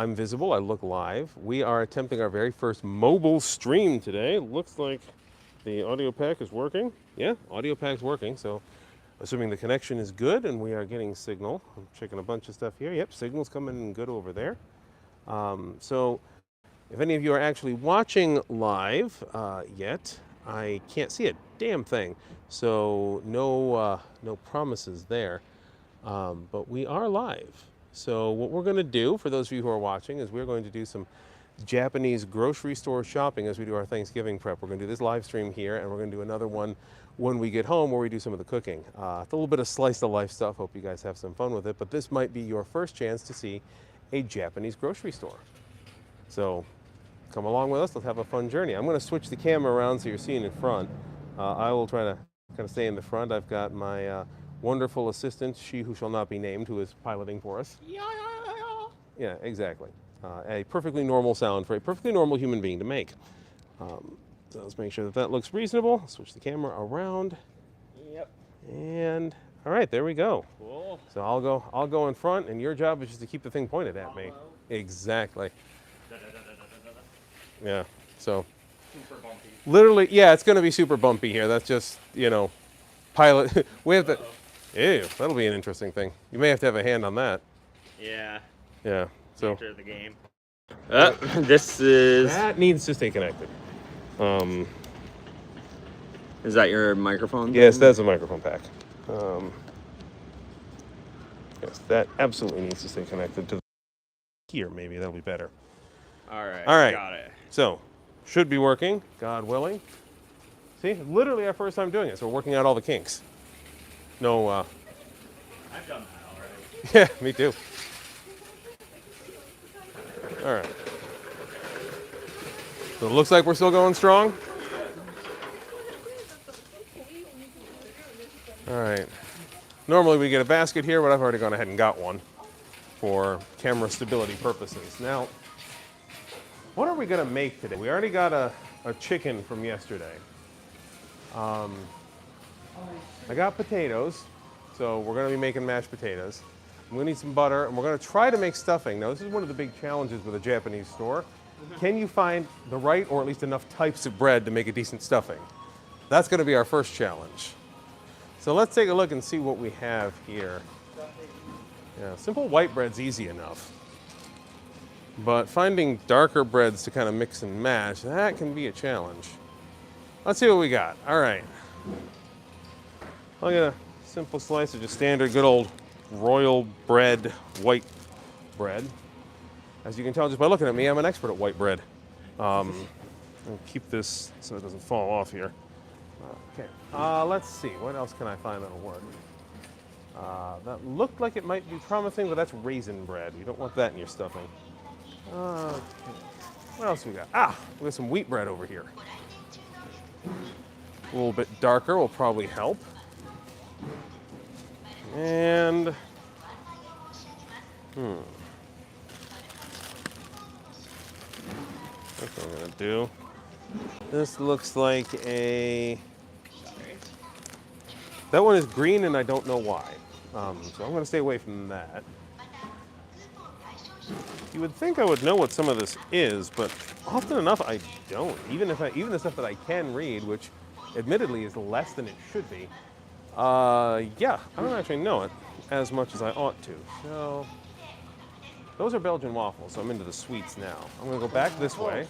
I'm visible, I look live. We are attempting our very first mobile stream today. Looks like the audio pack is working. Yeah, audio pack's working, so assuming the connection is good and we are getting signal. I'm checking a bunch of stuff here. Yep, signal's coming in good over there. So if any of you are actually watching live yet, I can't see a damn thing. So no promises there. But we are live. So what we're going to do, for those of you who are watching, is we're going to do some Japanese grocery store shopping as we do our Thanksgiving prep. We're going to do this live stream here, and we're going to do another one when we get home where we do some of the cooking. It's a little bit of slice of life stuff. Hope you guys have some fun with it. But this might be your first chance to see a Japanese grocery store. So come along with us. Let's have a fun journey. I'm going to switch the camera around so you're seeing in front. I will try to kind of stay in the front. I've got my wonderful assistant, she who shall not be named, who is piloting for us. Yeah, exactly. A perfectly normal sound for a perfectly normal human being to make. So let's make sure that that looks reasonable. Switch the camera around. Yep. And all right, there we go. Cool. So I'll go in front, and your job is just to keep the thing pointed at me. Follow. Exactly. Yeah. So Super bumpy. literally, yeah, it's going to be super bumpy here. That's just, pilot. We have to. Ew, that'll be an interesting thing. You may have to have a hand on that. Yeah. Yeah. So Enter the game. This is. that needs to stay connected. Is that your microphone? Yes, that's a microphone pack. Yes, that absolutely needs to stay connected to here. Maybe that'll be better. All right. All right. Got it. So, should be working, God willing. See, literally our first time doing it, so we're working out all the kinks. No, I've done that already. yeah, me too. All right. So it looks like we're still going strong. All right. Normally we get a basket here, but I've already gone ahead and got one for camera stability purposes. Now, what are we going to make today? We already got a chicken from yesterday. I got potatoes, so we're going to be making mashed potatoes. I'm going to need some butter, and we're going to try to make stuffing. Now, this is one of the big challenges with a Japanese store. Can you find the right or at least enough types of bread to make a decent stuffing? That's going to be our first challenge. So let's take a look and see what we have here. Yeah, simple white bread's easy enough. But finding darker breads to kind of mix and match, that can be a challenge. Let's see what we got. All right. I'll get a simple slice of just standard good old royal bread, white bread. As you can tell just by looking at me, I'm an expert at white bread. I'll keep this so it doesn't fall off here. Okay, let's see, what else can I find that'll work? That looked like it might be promising, but that's raisin bread. You don't want that in your stuffing. Okay. What else we got? We got some wheat bread over here. A little bit darker will probably help. And, that's what I'm gonna do. This looks like that one is green and I don't know why. So I'm gonna stay away from that. You would think I would know what some of this is, but often enough I don't. Even the stuff that I can read, which admittedly is less than it should be. Yeah, I don't actually know it as much as I ought to. So those are Belgian waffles, so I'm into the sweets now. I'm gonna go back this way.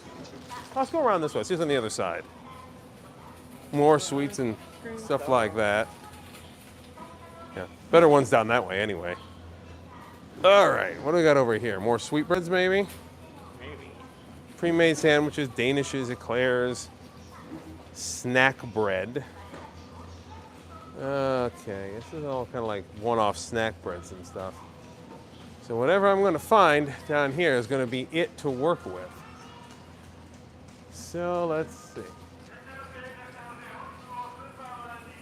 Let's go around this way, see what's on the other side. More sweets and stuff like that. Yeah, better ones down that way anyway. All right, what do we got over here? More sweetbreads maybe? Maybe. Pre-made sandwiches, danishes, eclairs, snack bread. Okay, this is all kind of like one-off snack breads and stuff. So whatever I'm going to find down here is going to be it to work with. So let's see.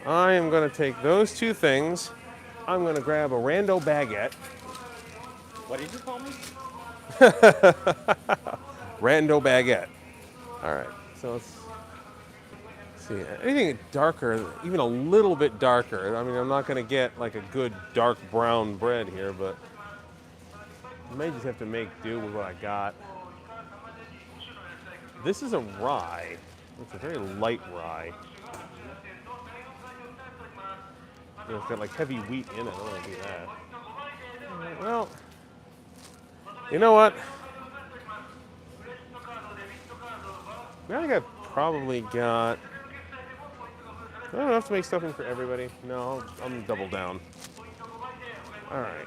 I am going to take those two things. I'm going to grab a rando baguette. What did you call me? Rando baguette. All right, so let's see. Anything darker, even a little bit darker. I mean, I'm not going to get like a good dark brown bread here, but I may just have to make do with what I got. This is a rye. It's a very light rye. You know, it's got like heavy wheat in it. I don't want to do that. Well, you know what? I think I probably got. I don't have to make stuffing for everybody. No, I'm double down. All right.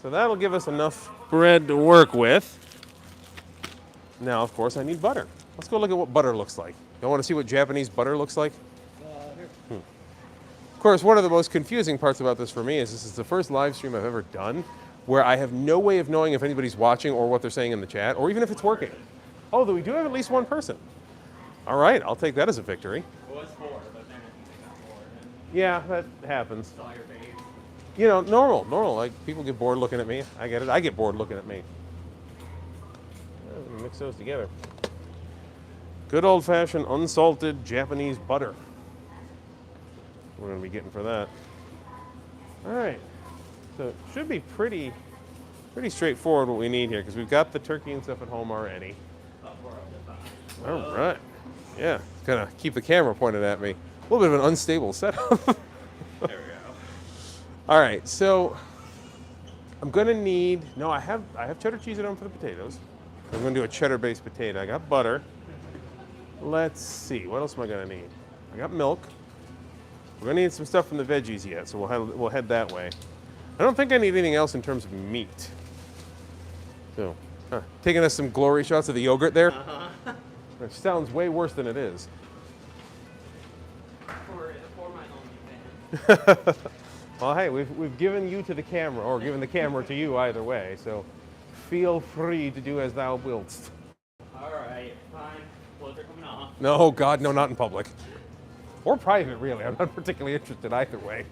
So that'll give us enough bread to work with. Now, of course, I need butter. Let's go look at what butter looks like. You want to see what Japanese butter looks like? Here. Of course, one of the most confusing parts about this for me is this is the first live stream I've ever done where I have no way of knowing if anybody's watching or what they're saying in the chat, or even if it's working. Oh, we do have at least one person. All right, I'll take that as a victory. It was 4, but then I think they got bored and Yeah, that happens. saw your face. You know, normal. Like, people get bored looking at me. I get it. I get bored looking at me. Well, mix those together. Good old-fashioned unsalted Japanese butter. We're going to be getting for that. All right. So it should be pretty straightforward what we need here, because we've got the turkey and stuff at home already. About 4 of the 5. All right. Yeah, gonna keep the camera pointed at me. A little bit of an unstable setup. There we go. All right, so I'm gonna need. No, I have cheddar cheese at home for the potatoes. I'm gonna do a cheddar-based potato. I got butter. Let's see, what else am I gonna need? I got milk. We're gonna need some stuff from the veggies yet, so we'll head that way. I don't think I need anything else in terms of meat. So, taking us some glory shots of the yogurt there. Which sounds way worse than it is. For my OnlyFans. Well, hey, we've given you to the camera, or given the camera to you either way, so feel free to do as thou wilt. Alright, fine. Clothes are coming off. No, God, no, not in public. Or private, really. I'm not particularly interested either way.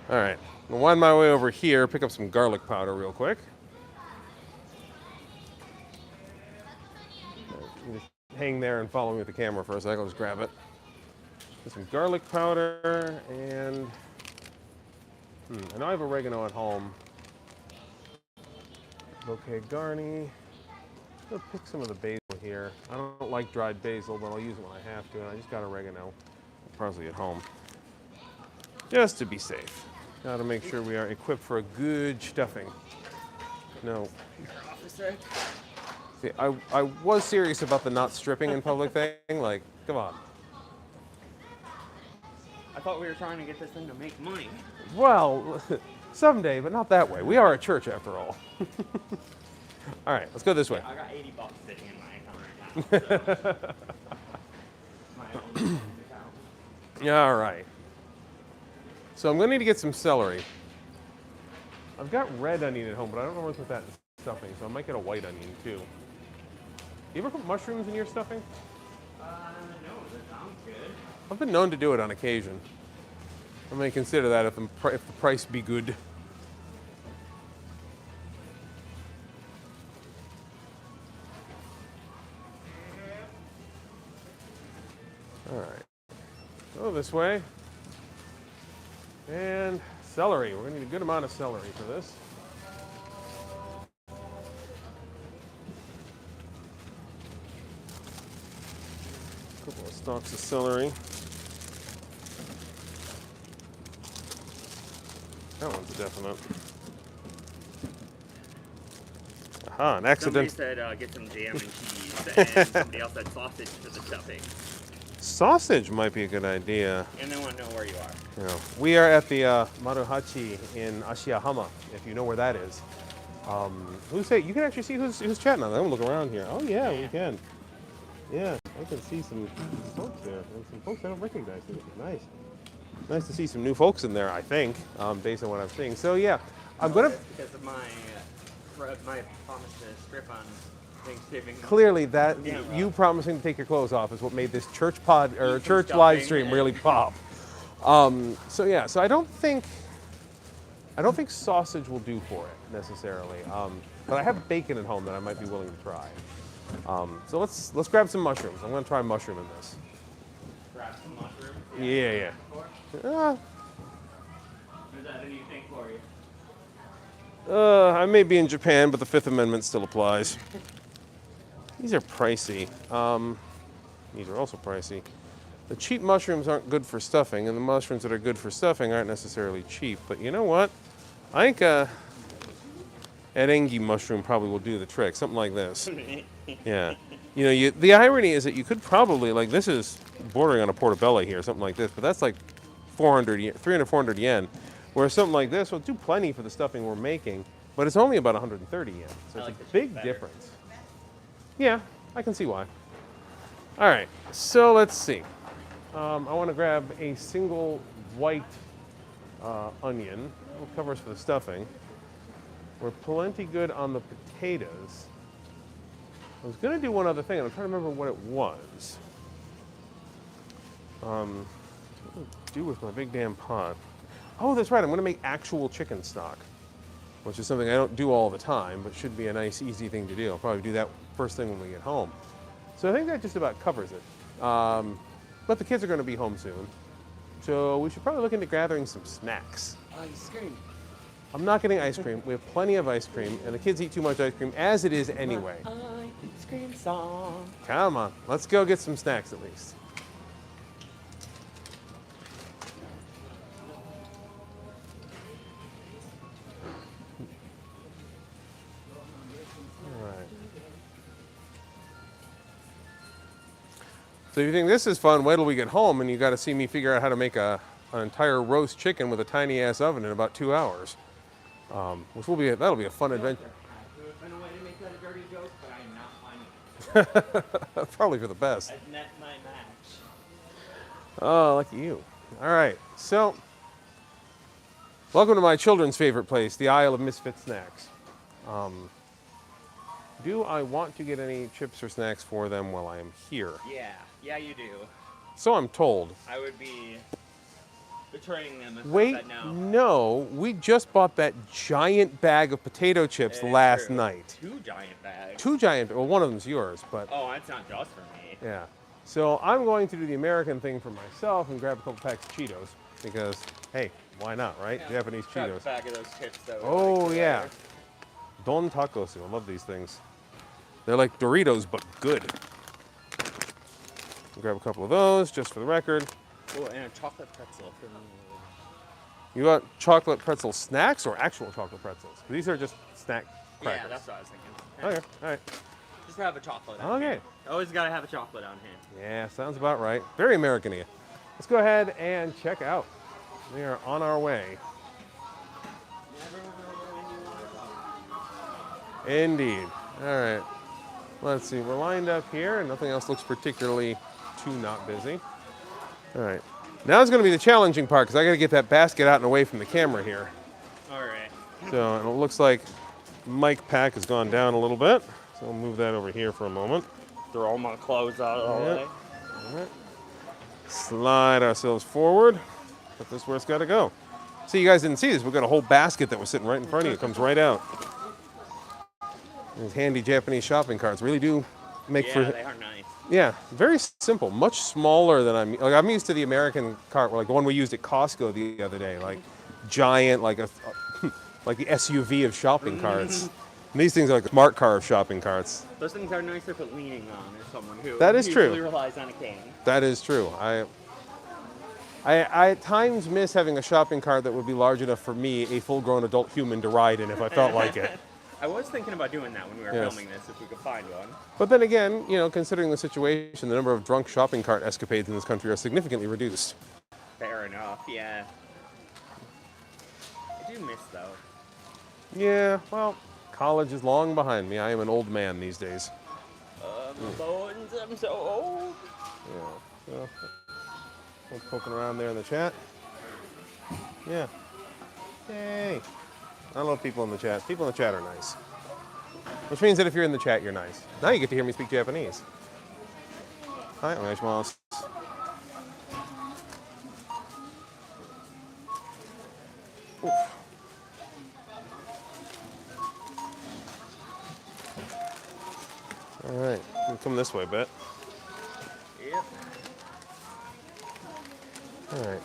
All right, I'll wind my way over here, pick up some garlic powder real quick. You just hang there and follow me with the camera for a second. I'll just grab it. Get some garlic powder and I know I have oregano at home. Okay, Garni. I'll pick some of the basil here. I don't like dried basil, but I'll use it when I have to. And I just got oregano and parsley at home, just to be safe. Got to make sure we are equipped for a good stuffing. No. Officer. See, I was serious about the not stripping in public thing. Like, come on. I thought we were trying to get this thing to make money. Well, someday, but not that way. We are a church after all. All right, let's go this way. I got $80 sitting in my account right now. So. My own account. Yeah, all right. So I'm going to need to get some celery. I've got red onion at home, but I don't know what's with that stuffing, so I might get a white onion too. You ever put mushrooms in your stuffing? No, that sounds good. I've been known to do it on occasion. I may consider that if the price be good. All right. Go this way. And celery. We're going to need a good amount of celery for this. A couple of stalks of celery. That one's a definite. Aha, an accident. Somebody said get some jam and cheese, and somebody else said sausage for the stuffing. Sausage might be a good idea. And they want to know where you are. You know, we are at the Maruhachi in Ashiyahama, if you know where that is. You can actually see who's chatting on that. I'm gonna look around here. Oh yeah, we can. Yeah, I can see some folks there, and some folks I don't recognize. Nice. Nice to see some new folks in there, I think, based on what I'm seeing. So yeah, I'm gonna. Because of my promise to strip on Thanksgiving. Clearly, that Yeah, you promising to take your clothes off is what made this church pod or Eat some church live stuffing stream and- really pop. So yeah, so I don't think sausage will do for it necessarily. But I have bacon at home that I might be willing to try. So let's grab some mushrooms. I'm gonna try mushroom in this. Grab some mushrooms. Yeah. Before? Uh, Is that a new thing for you? I may be in Japan, but the Fifth Amendment still applies. These are pricey. These are also pricey. The cheap mushrooms aren't good for stuffing, and the mushrooms that are good for stuffing aren't necessarily cheap. But you know what? I think Erengi mushroom probably will do the trick. Something like this. Yeah. You know, the irony is that you could probably, like, this is bordering on a portobello here, something like this, but that's like 300, 400 yen. Whereas something like this will do plenty for the stuffing we're making, but it's only about 130 yen. So it's like a the chip big better. difference. Yeah, I can see why. All right, so let's see. I want to grab a single white onion. We'll cover us for the stuffing. We're plenty good on the potatoes. I was going to do one other thing, and I'm trying to remember what it was. What do I do with my big damn pot? Oh, that's right. I'm going to make actual chicken stock, which is something I don't do all the time, but should be a nice, easy thing to do. I'll probably do that first thing when we get home. So I think that just about covers it. But the kids are going to be home soon, so we should probably look into gathering some snacks. Ice cream. I'm not getting ice cream. We have plenty of ice cream, and the kids eat too much ice cream as it is anyway. Ice cream song. Come on, let's go get some snacks at least. All right. So if you think this is fun, wait till we get home and you got to see me figure out how to make an entire roast chicken with a tiny ass oven in about 2 hours, which will be that'll be a fun adventure. There has been a way to make that a dirty joke, but I am not finding it. Probably for the best. I've met my match. Oh, lucky you. All right, so welcome to my children's favorite place, the Isle of Misfit Snacks. Do I want to get any chips or snacks for them while I am here? Yeah, you do. So I'm told. I would be betraying them if I Wait, said no. no, we just bought that giant bag of potato chips It is last true. night. 2 giant bags. Two giant, well, one of them's yours, but Oh, that's not just for me. yeah. So I'm going to do the American thing for myself and grab a couple packs of Cheetos because, hey, why not, right? Yeah. Japanese Grab a Cheetos. bag of those chips though. Oh, yeah. Don tacos. I love these things. They're like Doritos, but good. Grab a couple of those just for the record. Oh, and a chocolate pretzel for me. You want chocolate pretzel snacks or actual chocolate pretzels? These are just snack crackers. Yeah, that's what I was thinking. Okay, all right. Just have a chocolate on Okay. hand. Always gotta have a chocolate on hand. Yeah, sounds about right. Very American of you. Let's go ahead and check out. We are on our way. Never know when you want to go. Indeed. All right. Let's see. We're lined up here, and nothing else looks particularly too not busy. All right. Now it's going to be the challenging part because I got to get that basket out and away from the camera here. All right. So and it looks like mic pack has gone down a little bit. So we'll move that over here for a moment. Throw all my clothes out of the Yep. way. All right. Slide ourselves forward. Put this where it's got to go. See, you guys didn't see this. We've got a whole basket that was sitting right in front of you. It comes right out. These handy Japanese shopping carts really do make Yeah, for... they are nice. Yeah, very simple. Much smaller than I'm used to the American cart, like the one we used at Costco the other day, like giant, like like the SUV of shopping carts. And these things are like a smart car of shopping carts. Those things are nicer for leaning on as someone who That is true. usually relies on a cane. That is true. I at times miss having a shopping cart that would be large enough for me, a full-grown adult human, to ride in if I felt like it. I was thinking about doing that when we were Yes. filming this, if we could find one. But then again, you know, considering the situation, the number of drunk shopping cart escapades in this country are significantly reduced. Fair enough, yeah. I do miss though. Yeah, well, college is long behind me. I am an old man these days. My bones, I'm so old. Yeah. So, I'm poking around there in the chat. Yeah. Yay. I love people in the chat. People in the chat are nice. Which means that if you're in the chat, you're nice. Now you get to hear me speak Japanese. Hi, onegaishimasu. Oof. All right, come this way a bit. Yep. All right.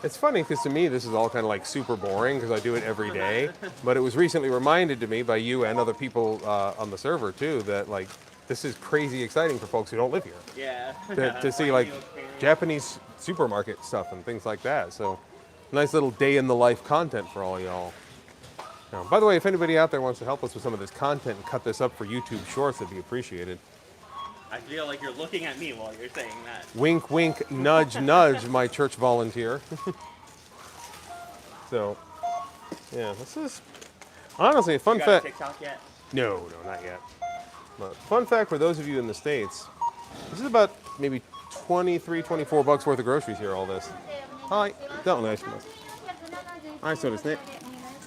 It's funny because to me this is all kind of like super boring because I do it every day. But it was recently reminded to me by you and other people on the server too that like this is crazy exciting for folks who don't live here Yeah. to see like Japanese supermarket stuff and things like that. So nice little day in the life content for all y'all. Now, by the way, if anybody out there wants to help us with some of this content and cut this up for YouTube Shorts, it'd be appreciated. I feel like you're looking at me while you're saying that. Wink, wink, nudge, nudge, my church volunteer. So, yeah, this is honestly a fun You got a fact. TikTok yet? No, not yet. But fun fact for those of you in the States, this is about maybe 23, 24 bucks worth of groceries here, all this. Hi, don't nice. Hi, so this.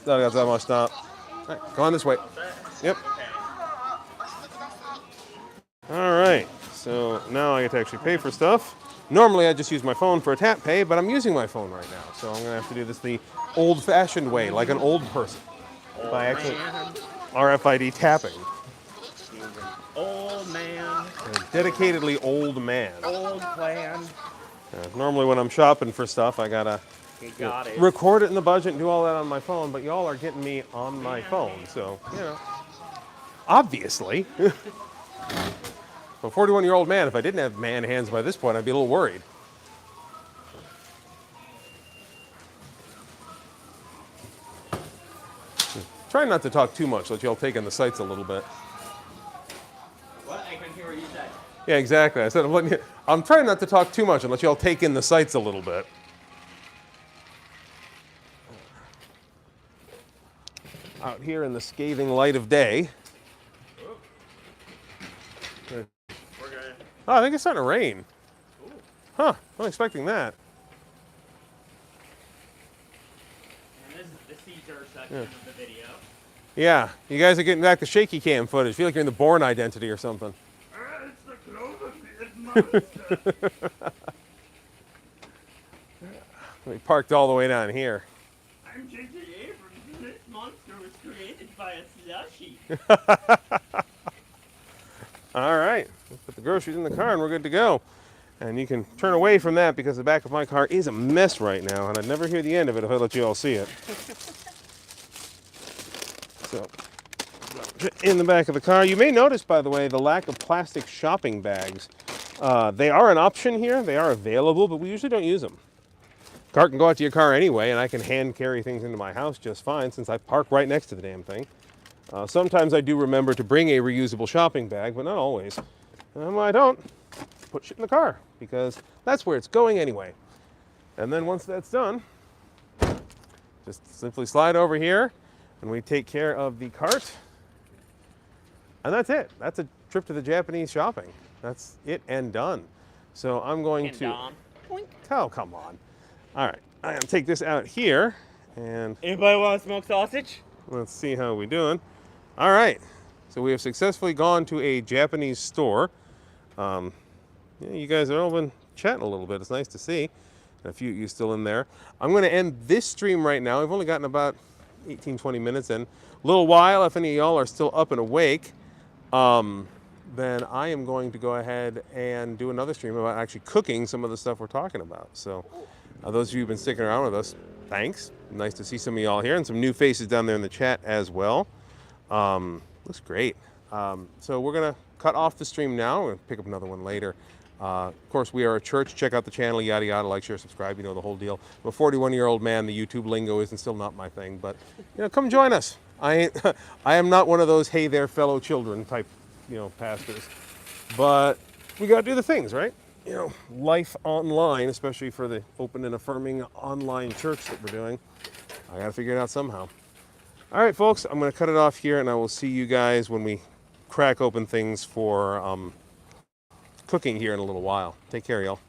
Right, go on this way. Yep. All right, so now I get to actually pay for stuff. Normally I just use my phone for a tap pay, but I'm using my phone right now. So I'm gonna have to do this the old-fashioned way, like an old person. By actually RFID tapping. Old man. A dedicatedly old man. Old plan. Normally when I'm shopping for stuff, I gotta You got it. record it in the budget and do all that on my phone, but y'all are getting me on my phone, so, you know. Obviously. A 41-year-old man, if I didn't have man hands by this point, I'd be a little worried. Try not to talk too much, let y'all take in the sights a little bit. What? I couldn't hear what you said. Yeah, exactly. I said I'm trying not to talk too much and let y'all take in the sights a little bit. Out here in the scathing light of day. We're good. Oh, I think it's starting to rain. Huh, not expecting that. And this is the Caesar section of the video. Yeah, you guys are getting back the shaky cam footage. Feel like you're in the Bourne Identity or something. It's the Cloverfield monster. We parked all the way down here. I'm J.J. Abrams, and this monster was created by a slushie. All right, let's put the groceries in the car and we're good to go. And you can turn away from that because the back of my car is a mess right now, and I'd never hear the end of it if I let you all see it. So, in the back of the car, you may notice, by the way, the lack of plastic shopping bags. They are an option here. They are available, but we usually don't use them. Cart can go out to your car anyway, and I can hand carry things into my house just fine since I park right next to the damn thing. Sometimes I do remember to bring a reusable shopping bag, but not always. And when I don't, put shit in the car because that's where it's going anyway. And then once that's done, just simply slide over here and we take care of the cart. And that's it. That's a trip to the Japanese shopping. That's it and done. So I'm going to... Oh, come on. All right, I'm gonna take this out here and Anybody want to smoke sausage? let's see how we're doing. All right, so we have successfully gone to a Japanese store. Yeah, you guys have all been chatting a little bit. It's nice to see. A few of you still in there. I'm going to end this stream right now. We've only gotten about 18, 20 minutes in. A little while, if any of y'all are still up and awake, then I am going to go ahead and do another stream about actually cooking some of the stuff we're talking about. So those of you who've been sticking around with us, thanks. Nice to see some of y'all here and some new faces down there in the chat as well. Looks great. So we're going to cut off the stream now and pick up another one later. Of course, we are a church. Check out the channel, yada yada, like, share, subscribe, you know the whole deal. I'm a 41-year-old man. The YouTube lingo isn't still not my thing, but you know, come join us. I am not one of those hey there fellow children type, you know, pastors. But we got to do the things, right? You know, life online, especially for the open and affirming online church that we're doing. I got to figure it out somehow. All right, folks, I'm going to cut it off here, and I will see you guys when we crack open things for cooking here in a little while. Take care, y'all.